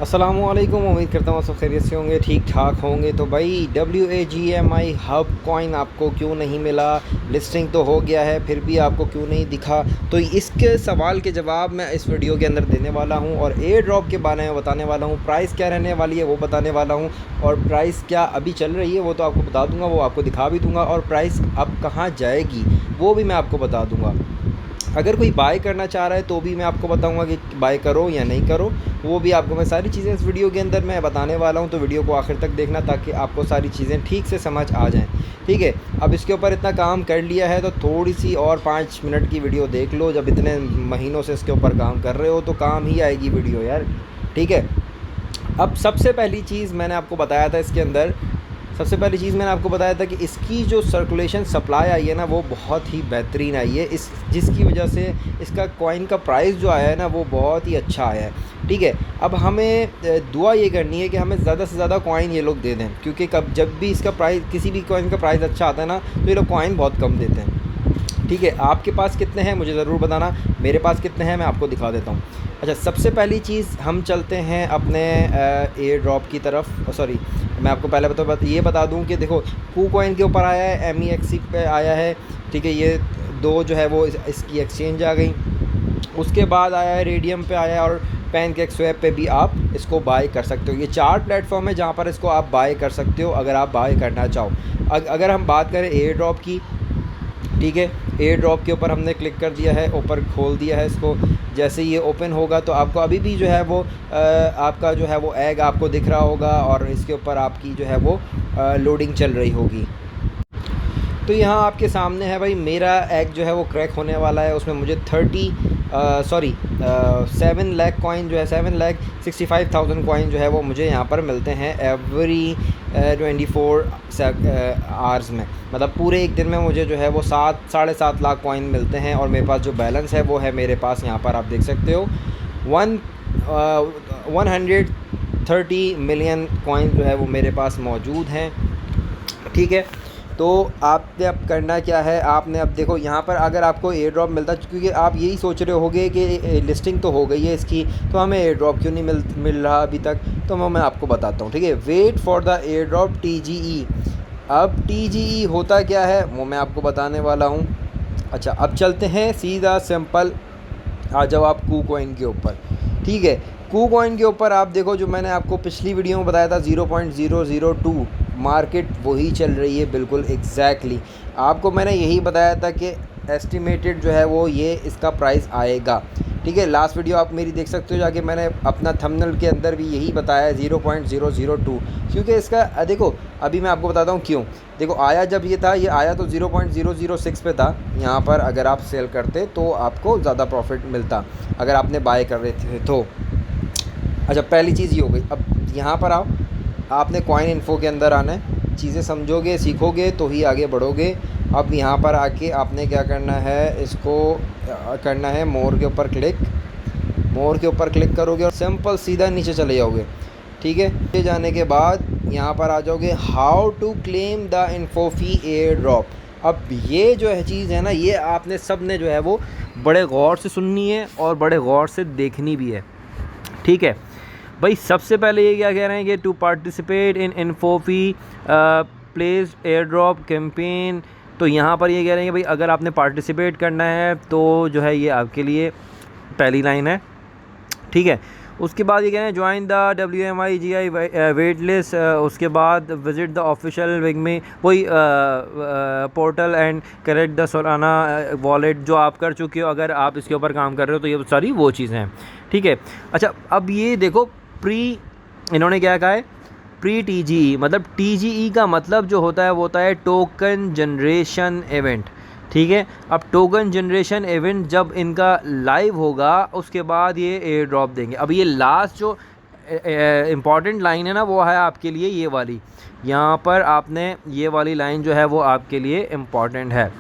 अस्सलामुअलैकुम। उम्मीद करता हूँ सब खैरियत से होंगे, ठीक ठाक होंगे। तो भाई WAGMI हब कॉइन आपको क्यों नहीं मिला? लिस्टिंग तो हो गया है, फिर भी आपको क्यों नहीं दिखा? तो इसके सवाल के जवाब मैं इस वीडियो के अंदर देने वाला हूँ और एयर ड्रॉप के बारे में बताने वाला हूँ। प्राइस क्या रहने वाली है वो बताने वाला हूँ, और प्राइस क्या अभी चल रही है वो तो आपको बता दूँगा, वो आपको दिखा भी दूँगा, और प्राइस अब कहाँ जाएगी वो भी मैं आपको बता दूँगा। अगर कोई बाय करना चाह रहा है तो भी मैं आपको बताऊंगा कि बाय करो या नहीं करो, वो भी आपको मैं सारी चीज़ें इस वीडियो के अंदर मैं बताने वाला हूं। तो वीडियो को आखिर तक देखना ताकि आपको सारी चीज़ें ठीक से समझ आ जाएं। ठीक है, अब इसके ऊपर इतना काम कर लिया है तो थोड़ी सी और 5 मिनट की वीडियो देख लो। जब इतने महीनों से इसके ऊपर काम कर रहे हो तो काम ही आएगी वीडियो यार। ठीक है, अब सबसे पहली चीज़ मैंने आपको बताया था इसके अंदर, सबसे पहली चीज़ मैंने आपको बताया था कि इसकी जो सर्कुलेशन सप्लाई आई है ना वो बहुत ही बेहतरीन आई है, इस जिसकी वजह से इसका कॉइन का प्राइस जो आया है ना वो बहुत ही अच्छा आया है। ठीक है, अब हमें दुआ ये करनी है कि हमें ज़्यादा से ज़्यादा कॉइन ये लोग दे दें, क्योंकि कब जब भी इसका प्राइस, किसी भी कॉइन का प्राइस अच्छा आता है ना तो ये लोग कॉइन बहुत कम देते हैं। ठीक है, आपके पास कितने हैं मुझे ज़रूर बताना, मेरे पास कितने हैं मैं आपको दिखा देता हूँ। अच्छा, सबसे पहली चीज़ हम चलते हैं अपने एयर ड्रॉप की तरफ। सॉरी, मैं आपको पहले ये बता दूं कि देखो, कू कॉइन के ऊपर आया है, MEXC पे आया है। ठीक है, ये दो जो है वो इसकी एक्सचेंज आ गई। उसके बाद आया है रेडियम पे आया है, और पैनकेक स्वैप पे भी आप इसको बाय कर सकते हो। ये 4 प्लेटफॉर्म है जहाँ पर इसको आप बाय कर सकते हो अगर आप बाय करना चाहो। अगर हम बात करें एयर ड्रॉप की, ठीक है, एयर ड्रॉप के ऊपर हमने क्लिक कर दिया है, ऊपर खोल दिया है इसको। जैसे ये ओपन होगा तो आपको अभी भी जो है वो आपका जो है वो एग आपको दिख रहा होगा, और इसके ऊपर आपकी जो है वो लोडिंग चल रही होगी। तो यहाँ आपके सामने है भाई, मेरा एग जो है वो क्रैक होने वाला है। उसमें मुझे 7 लाख कॉइन जो है, 7,65,000 कॉइन जो है वो मुझे यहाँ पर मिलते हैं एवरी 24 आवर्स में। मतलब पूरे एक दिन में मुझे जो है वो 7-7.5 लाख कॉइन मिलते हैं, और मेरे पास जो बैलेंस है वो है मेरे पास, यहाँ पर आप देख सकते हो 130 मिलियन कॉइन जो है वो मेरे पास मौजूद हैं। ठीक है, तो आपने अब करना क्या है, आपने अब देखो यहाँ पर अगर आपको एयर ड्रॉप मिलता, क्योंकि आप यही सोच रहे होगे कि लिस्टिंग तो हो गई है इसकी, तो हमें एयर ड्रॉप क्यों नहीं मिल रहा अभी तक, तो मैं आपको बताता हूँ। ठीक है, wait for the air drop TGE। अब TGE होता क्या है वो मैं आपको बताने वाला हूँ। अच्छा, अब चलते हैं सीधा सिंपल, आ जाओ आप कू कॉइन के ऊपर। ठीक है, कू कॉइन के ऊपर आप देखो, जो मैंने आपको पिछली वीडियो में बताया था 0.002 मार्केट वही चल रही है बिल्कुल एग्जैक्टली। आपको मैंने यही बताया था कि एस्टिमेटेड जो है वो ये इसका प्राइस आएगा। ठीक है, लास्ट वीडियो आप मेरी देख सकते हो जाके, मैंने अपना थंबनेल के अंदर भी यही बताया है 0.002, क्योंकि इसका देखो अभी मैं आपको बताता हूँ क्यों। देखो, आया जब ये था, ये आया तो 0.006 पे था। यहाँ पर अगर आप सेल करते तो आपको ज़्यादा प्रॉफिट मिलता अगर आपने बाय कर रहे थे तो। अच्छा, पहली चीज़ ये हो गई। अब यहाँ पर आओ, आपने कॉइन इन्फो के अंदर आना है, चीज़ें समझोगे सीखोगे तो ही आगे बढ़ोगे। अब यहाँ पर आके आपने क्या करना है, इसको करना है मोर के ऊपर क्लिक। मोर के ऊपर क्लिक करोगे और सिंपल सीधा नीचे चले जाओगे। ठीक है, नीचे जाने के बाद यहाँ पर आ जाओगे how to claim the InfoFi airdrop. अब ये जो है चीज़ है ना, ये आपने सब ने जो है वो बड़े गौर से सुननी है और बड़े गौर से देखनी भी है। ठीक है भाई, सबसे पहले ये क्या कह रहे हैं कि to participate in InfoFi place airdrop campaign. तो यहाँ पर ये कह रहे हैं कि भाई अगर आपने पार्टिसिपेट करना है तो जो है ये आपके लिए पहली लाइन है। ठीक है, उसके बाद ये कह रहे हैं join the WMIGI wait list. उसके बाद विजिट द ऑफिशियल विंग में वही portal and correct the Solana wallet जो आप कर चुके हो, अगर आप इसके ऊपर काम कर रहे हो तो ये सारी वो चीज़ें हैं। ठीक है, अच्छा अब ये देखो, इन्होंने क्या कहा है, प्री TGE। मतलब TGE का मतलब जो होता है वो होता है टोकन जनरेशन इवेंट। ठीक है, अब टोकन जनरेशन इवेंट जब इनका लाइव होगा उसके बाद ये एयर ड्रॉप देंगे। अब ये लास्ट जो इम्पॉर्टेंट लाइन है ना वो है आपके लिए ये वाली, यहाँ पर आपने ये वाली लाइन जो है वो आपके लिए इम्पॉर्टेंट है।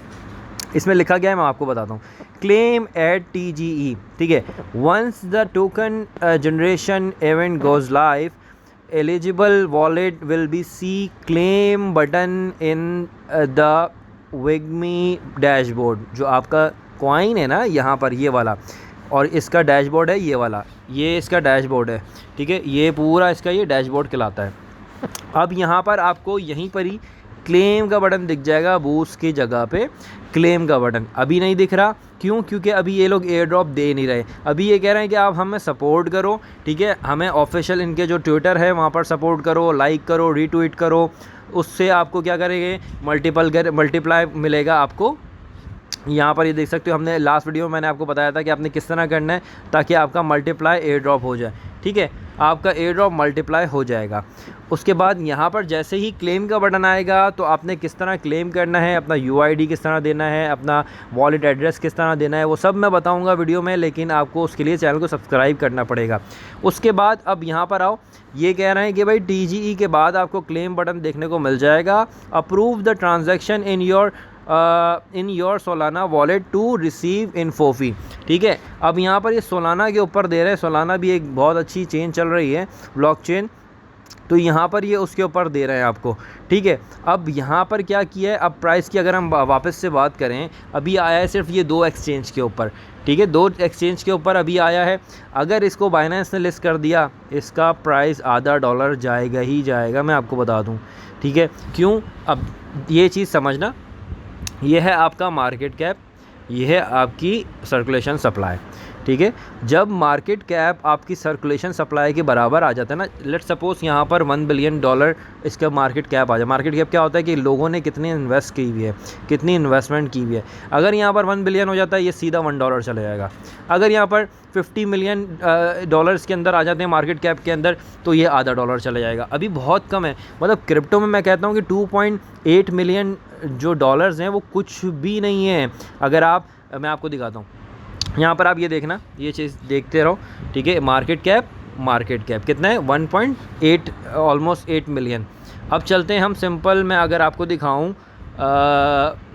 इसमें लिखा गया है, मैं आपको बताता हूँ, क्लेम एट TGE। ठीक है, once the token generation event goes live eligible wallet will be see claim button in the Wigmi dashboard. जो आपका कॉइन है ना यहाँ पर ये वाला, और इसका डैशबोर्ड है ये वाला, ये इसका डैशबोर्ड है, ठीक है, ये पूरा इसका ये डैशबोर्ड कहलाता है। अब यहाँ पर आपको यहीं पर ही क्लेम का बटन दिख जाएगा, बूस्ट की जगह पे क्लेम का बटन अभी नहीं दिख रहा। क्यों? क्योंकि अभी ये लोग एयर ड्रॉप दे नहीं रहे। अभी ये कह रहे हैं कि आप हमें सपोर्ट करो, ठीक है, हमें ऑफिशियल इनके जो ट्विटर है वहाँ पर सपोर्ट करो, लाइक करो, रीट्वीट करो, उससे आपको क्या करेंगे, मल्टीप्लाई मिलेगा आपको। यहाँ पर ये देख सकते हो, हमने लास्ट वीडियो में मैंने आपको बताया था कि आपने किस तरह करना है ताकि आपका मल्टीप्लाई एयर ड्रॉप हो जाए, ठीक है, आपका एयर ड्रॉप मल्टीप्लाई हो जाएगा। उसके बाद यहाँ पर जैसे ही क्लेम का बटन आएगा तो आपने किस तरह क्लेम करना है, अपना UID किस तरह देना है, अपना वॉलेट एड्रेस किस तरह देना है, वो सब मैं बताऊँगा वीडियो में, लेकिन आपको उसके लिए चैनल को सब्सक्राइब करना पड़ेगा। उसके बाद अब यहाँ पर आओ, ये कह रहे हैं कि भाई TGE के बाद आपको क्लेम बटन देखने को मिल जाएगा, approve the transaction in your Solana wallet to receive InfoFi, ठीक है। अब यहाँ पर ये सोलाना के ऊपर दे रहे हैं, सोलाना भी एक बहुत अच्छी चेन चल रही है, ब्लॉकचेन, तो यहाँ पर ये उसके ऊपर दे रहे हैं आपको, ठीक है। अब यहाँ पर क्या किया है, अब प्राइस की अगर हम वापस से बात करें, अभी आया है सिर्फ ये 2 एक्सचेंज के ऊपर, ठीक है, 2 एक्सचेंज के ऊपर अभी आया है। अगर इसको बाइनेंस ने लिस्ट कर दिया, इसका प्राइस आधा डॉलर जाएगा ही जाएगा, मैं आपको बता दूँ, ठीक है। क्यों? अब ये चीज़ समझना, ये है आपका मार्केट कैप, ये है आपकी सर्कुलेशन सप्लाई, ठीक है। जब मार्केट कैप आपकी सर्कुलेशन सप्लाई के बराबर आ जाता है ना, लेट्स सपोज यहाँ पर $1 बिलियन इसका मार्केट कैप आ जाए। मार्केट कैप क्या होता है कि लोगों ने कितनी इन्वेस्ट की हुई है, कितनी इन्वेस्टमेंट की हुई है। अगर यहाँ पर $1 बिलियन हो जाता है, ये सीधा $1 चले जाएगा। अगर यहाँ पर $50 मिलियन के अंदर आ जाते हैं मार्केट कैप के अंदर, तो ये आधा डॉलर चले जाएगा। अभी बहुत कम है, मतलब क्रिप्टो में मैं कहता हूँ कि 2.8 मिलियन जो डॉलर्स हैं वो कुछ भी नहीं है। अगर आप, मैं आपको दिखाता हूँ, यहाँ पर आप ये देखना, ये चीज़ देखते रहो, ठीक है। मार्केट कैप कितना है, 1.8 ऑलमोस्ट 8 मिलियन। अब चलते हैं हम सिंपल, मैं अगर आपको दिखाऊं,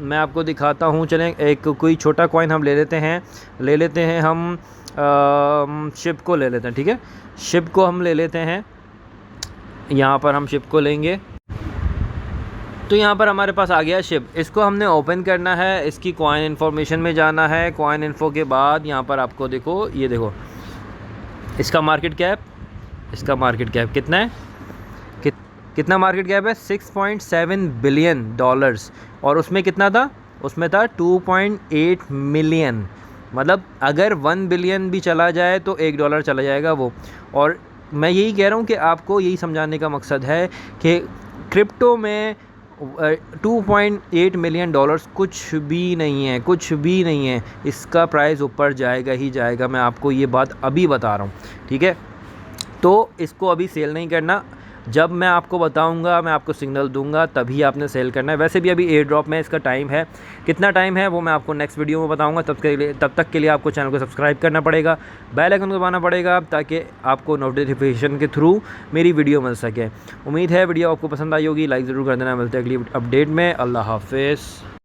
मैं आपको दिखाता हूँ, चलें एक कोई छोटा कॉइन हम ले लेते हैं हम शिप को ले लेते हैं, ठीक है, शिप को हम ले लेते हैं। यहाँ पर हम शिप को लेंगे, तो यहाँ पर हमारे पास आ गया शिप। इसको हमने ओपन करना है, इसकी कॉइन इन्फॉर्मेशन में जाना है। कॉइन इन्फो के बाद यहाँ पर आपको देखो, ये देखो इसका मार्केट कैप कितना है, कितना मार्केट कैप है, $6.7 बिलियन। और उसमें कितना था, उसमें था 2.8 मिलियन। मतलब अगर 1 बिलियन भी चला जाए तो $1 चला जाएगा वो। और मैं यही कह रहा हूँ कि आपको यही समझाने का मकसद है कि क्रिप्टो में 2.8 मिलियन डॉलर्स कुछ भी नहीं है, इसका प्राइस ऊपर जाएगा ही जाएगा। मैं आपको ये बात अभी बता रहा हूँ, ठीक है। तो इसको अभी सेल नहीं करना, जब मैं आपको बताऊंगा, मैं आपको सिग्नल दूंगा, तभी आपने सेल करना है। वैसे भी अभी एयर ड्रॉप में इसका टाइम है, कितना टाइम है वो मैं आपको नेक्स्ट वीडियो में बताऊंगा। तब तक के लिए आपको चैनल को सब्सक्राइब करना पड़ेगा, बेल आइकन को दबाना पड़ेगा, ताकि आपको नोटिफिकेशन के थ्रू मेरी वीडियो मिल सके। उम्मीद है वीडियो आपको पसंद आई होगी, लाइक ज़रूर कर देना। मिलते हैं अगली अपडेट में, अल्लाह हाफिज़।